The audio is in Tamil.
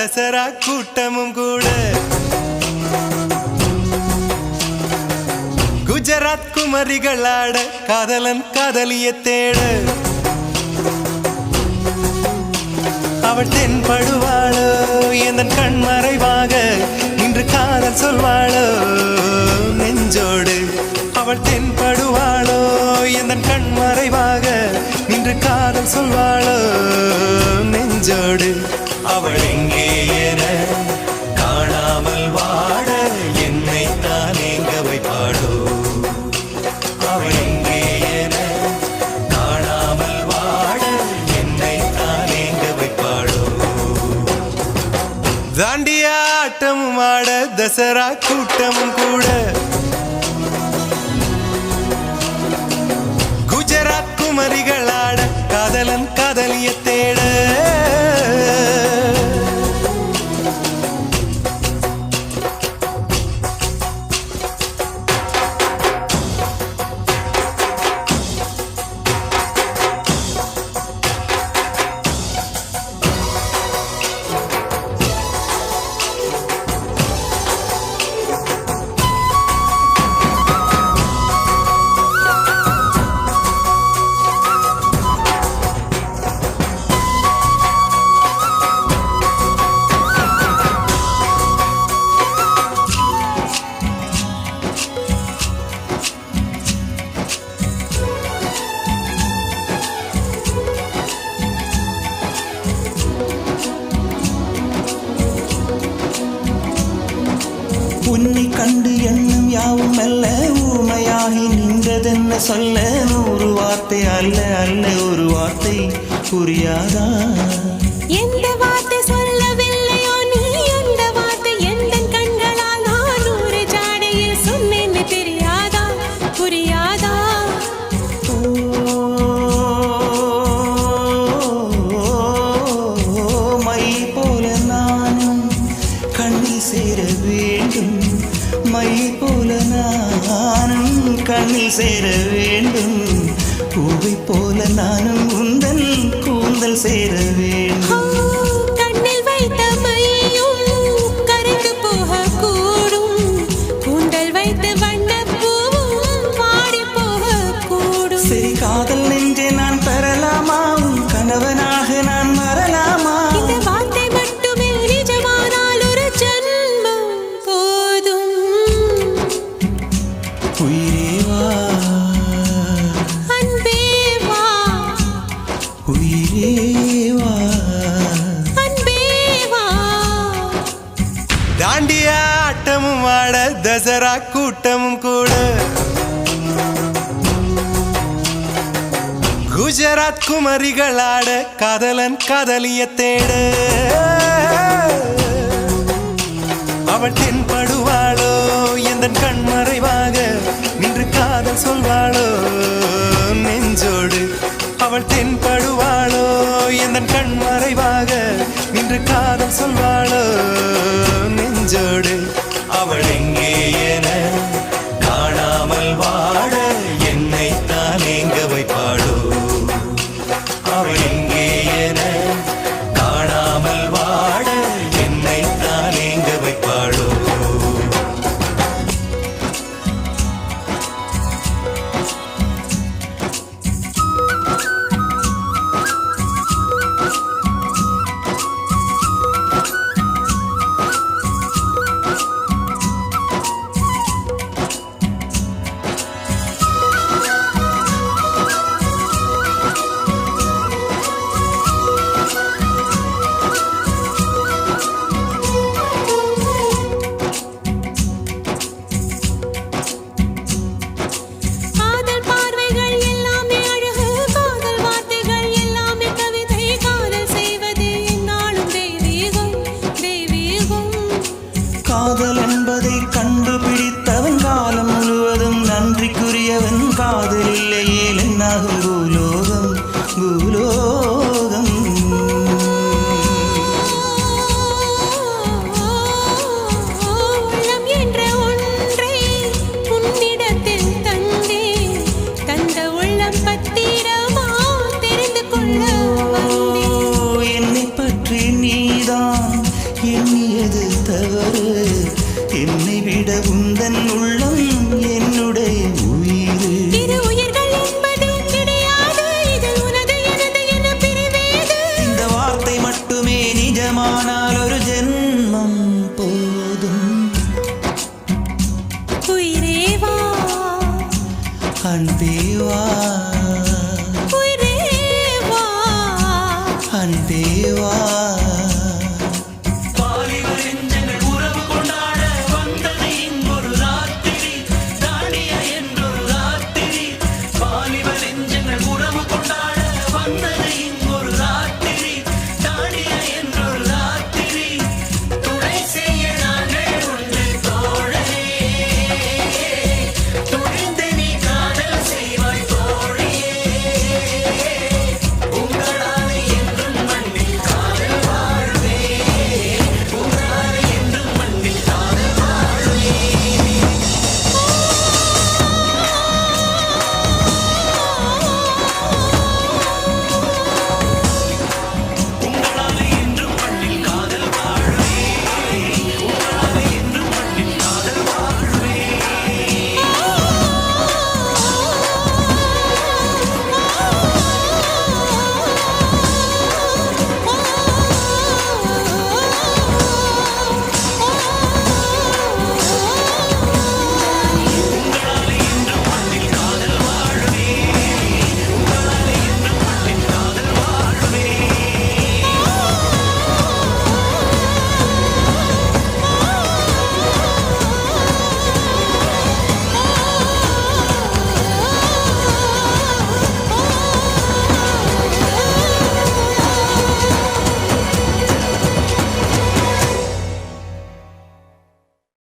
தசரா கூட்டமும் கூட குஜராத் குமரிகளாட காதலன் காதலிய தேட அவள் தென்படுவாளோ எந்தன் கண் மறைவாக இன்று காதல் சொல்வாளோ நெஞ்சோடு அவள் தென்படுவாளோ எந்தன் கண் மறைவாக இன்று காதல் சொல்வாளோ நெஞ்சோடு அவள் எங்கே என காணாமல் வாட என்னை தான் எங்க வைப்பாளோ அவள் எங்கே என காணாமல் வாட என்னை தான் எங்க வைப்பாளோ தாண்டியா ஆட்டமும் ஆட தசரா கூட்டமும் கூட குஜராத் குமரிகளாட காதலன் காதலிய தேட உன்னை கண்டு எண்ணம் யாவும் அல்ல ஊமையாகி நின்றதென்ன சொல்ல 100 வார்த்தை அல்ல அல்ல ஒரு வார்த்தை புரியாதா எந்த வார்த்தை சொல்லவில்லையோ நீ அந்த வார்த்தை எந்த கண்களால் நான் 100 ஜாடையில் சொன்னேன்னு தெரியாதா புரியாதா மை போல நானும் கண்ணில் சேர வேண்டும் மை போல நானும் கண்ணில் சேர வேண்டும் பூவை போல நானும் உந்தன் கூந்தல் சேர வேண்டும் கண்ணில் வைத்த மையும் கரைந்து போக கூடும் கூந்தல் வைத்து வண்ணப்பூவும் வாடி போக கூடும் சரி காதல் நெஞ்சே நான் பெறலாமா உன் கணவனாக நான் வரலாமா இந்த வார்த்தை மட்டுமே நிஜமானால் ஒரு ஜன்மம் போதும் உயிரே வா அன்பே வா உயிரே வா அன்பே வா தாண்டியா ஆட்டமும் ஆட தசரா கூட்டமும் கூட குஜராத் குமரிகளாட காதலன் காதலிய தேட அவள் தென்படுவாளோ எந்தன் கண் மறைவாக நின்று காதல் சொல்வாளோ நெஞ்சோடு அவள் தென்படுவாளோ எந்தன் கண் மறைவாக நின்று காதல் சொல்வாளோ நெஞ்சோடு அவள் எங்கே என காணாமல் வாட என்னை தான் எங்க வைப்பாளோ அவள் எங்கே என காணாமல் வாட என்னை தான் எங்க வைப்பாளோ காதல் பார்வைகள் எல்லாமே அழகு காதல் வார்த்தைகள் எல்லாமே கவிதை காதல் செய்வது என்னாலும் தெய்வீகம் தெய்வீகம் காதல் என்பதை கண்டுபிடித்தவன் காலம் முழுவதும் நன்றிக்குரியவன் காதல் இல்லையே என்னாகும் பூலோகம் பூலோகம் உள்ளம் என்ற ஒன்றை உன்னிடத்தில் தந்தே தந்த உள்ளம் பத்திரமா தெரிந்து கொள்ள வந்தேன் என்னை பற்றி நீதான் ஒன்றிட உந்தன் உள்ளம் என்னுடைய உயிர். இரு உயிர்கள் என்பது கிடையாது, இது உனது எனது என பிரிவேது. இந்த வார்த்தை மட்டுமே நிஜமானால் ஒரு ஜென்மம் போதும். உயிரே வா, அன்பே வா.